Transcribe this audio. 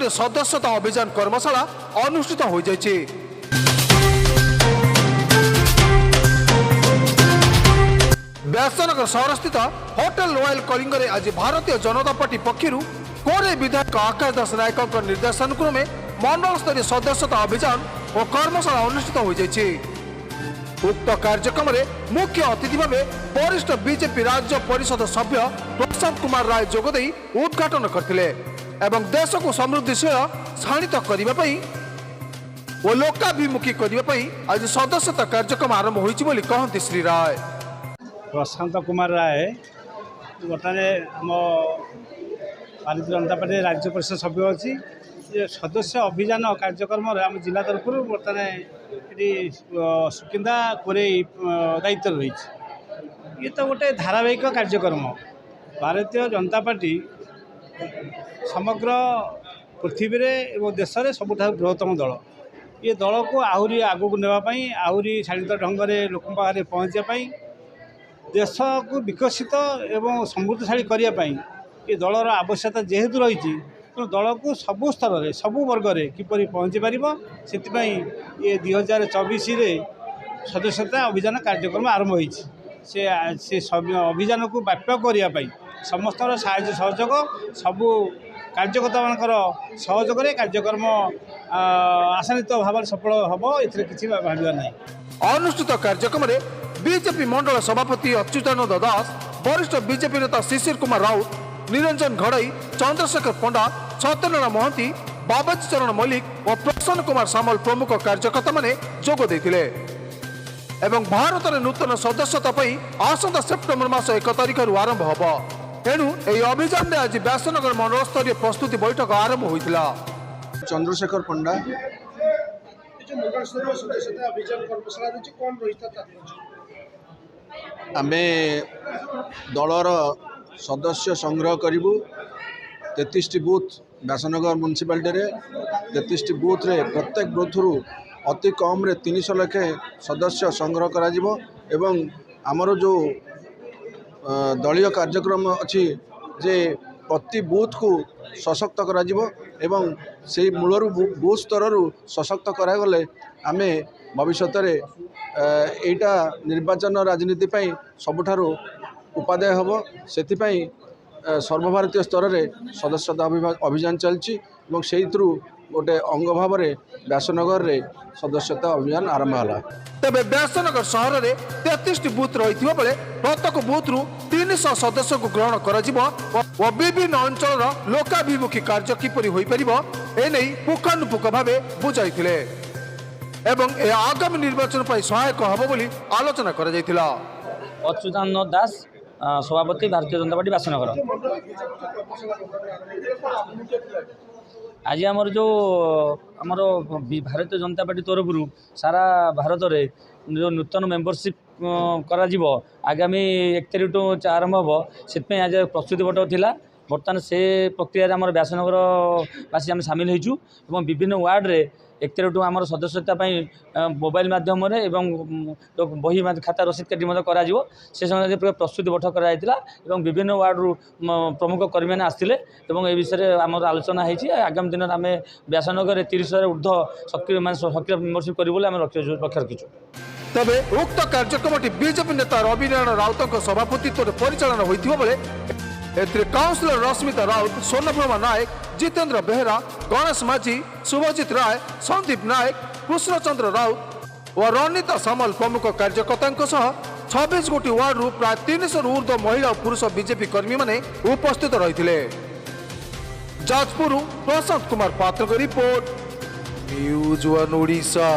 स्तरीय सदस्यता अभियान कर्मशाला अनुष्ठित हो जाइए। व्यासनगर सहरस्थित होटेल रॉयल कलिंग में आज भारतीय जनता पार्टी पक्षर कोरे विधायक आकाश दास नायक निर्देशन क्रमे मंडल स्तरीय सदस्यता अभियान और कर्मशाला अनुष्ठित हो जाइए। उक्त कार्यक्रम में मुख्य अतिथि भाव वरिष्ठ बीजेपी राज्य परिषद सभ्य प्रशांत कुमार राय जोगदे उद्घाटन करते एवं देश को समृद्धिशील शाणित करने और लोकाभिमुखी करने आज सदस्यता कार्यक्रम आरंभ होती कहते श्री राय। प्रशांत कुमार राय बर्तमान आम भारतीय जनता पार्टी राज्य परिषद सभ्य अच्छी सदस्य अभियान कार्यक्रम आम जिला तरफ बर्तमान ये सुकिंदा कोरे दायित्व रही ये तो गोटे धारावाहिक कार्यक्रम। भारतीय जनता पार्टी समग्र पृथ्वी एवं देश में सबुठ बृहत्तम दल ये दल को आहरी आगू नापी आहरी शाणित ढंग से लोक पाखे पहुँचापी देश को विकसित एवं समृद्धशाली करने ये दलर आवश्यकता जेहेतु रही तेणु दल को सबु स्तर में सबु वर्ग में किपर पहुँची पार से ये 2024 सदस्यता अभियान कार्यक्रम आरंभ होती अभियान को व्यापक करने समस्त साहाय्य सहयोग सबू कार्यकर्ता मानकर सहयोग कार्यक्रम आशान्वित भाव सफल हम ए किसी भाविया ना। अनुष्ठित कार्यक्रम में बीजेपी मंडल सभापति अच्युतानंद दास, वरिष्ठ बीजेपी नेता शिशिर कुमार राउत, निरंजन घड़ई, चंद्रशेखर पंडा, सत्यनारायण महंती, बाबाजी चरण मल्लिक और प्रसन्न कुमार सामल प्रमुख कार्यकर्ता माने जोग देथिले एवं भारत में नूतन सदस्यता आसंता सेप्टेम्बर मास 1 तारिख आरंभ होबो। एणु एही अभियान में आज व्यासनगर मंडल स्तरीय प्रस्तुति बैठक आरंभ होइतिला। चंद्रशेखर पंडा आमे दलर सदस्य संग्रह करूँ 33 बूथ व्यासनगर म्युनिसिपालिटी 33 बूथ रे प्रत्येक बूथ रु अति कम रे 300 लाखे सदस्य संग्रह करा जिवो एवं आमर जो दलीय कार्यक्रम अच्छी जे प्रति बूथ को सशक्त करा जिवो एवं से मूलर बूथ स्तर सशक्त करागले आमे भविष्य में एटा निर्वाचन राजनीति सबुठारु उपादेय हम से सर्वभारतीय स्तर में सदस्यता अभियान चलती से गोटे अंग भाव में व्यासनगर रे सदस्यता अभियान आरंभ है। तेबे व्यासनगर शहर में 33 बूथ रही बेले प्रत्येक बूथ रु 300 सदस्य को ग्रहण कर विभिन्न अंचल लोकाभिमुखी कार्य किपरि होई परिबो एने पुखानुपुख भाव बुझाई एवं आगामी निर्वाचन पर सहायक हम बोली आलोचना कर जाइथिला। अच्युतानंद दास, सभापति भारतीय जनता पार्टी व्यासनगर। आज आमर जो आमर भारतीय जनता पार्टी तरफ सारा भारत में जो नूतन मेंबरशिप करा जीवो आगामी 1 तारिख टू आरंभ हम से आज प्रस्तुति बट थिला। बर्तमान से प्रक्रिया आम व्यासनगर बासी आम सामिल होइछु विभिन्न वार्ड रे 1 तारिख टू आम सदस्यता मोबाइल माध्यम जो बही खाता रसीद काटी करा से समय प्रस्तुति बठ कर विभिन्न वार्ड रु प्रमुख कर्मी मैंने आसते ए विषय आम आलोचना होती आगामी दिन आम व्यासनगर 30 ऊर्ध्व सक्रिय मेंबरशिप करें लक्ष्य रखीचु। तबे उक्त कार्यक्रम बीजेपी नेता रवि नारायण राउत सभापतित्व परिचालन होइथिबो बेले एथिरे काउंसिलर रश्मिता राउत, सोनप्रभा नायक, जितेंद्र बेहरा, गणेश माझी, शुभजित राय, संदीप नायक, कृष्णचंद्र राउत और रणनीता सामल प्रमुख कार्यकर्ता 26 गोटी वार्ड रु प्राय 300 ऊर्ध्व महिला और पुरुष बीजेपी कर्मी माने उपस्थित रही। जाजपुर प्रशांत कुमार पात्र रिपोर्ट, न्यूज 1 ओडिशा।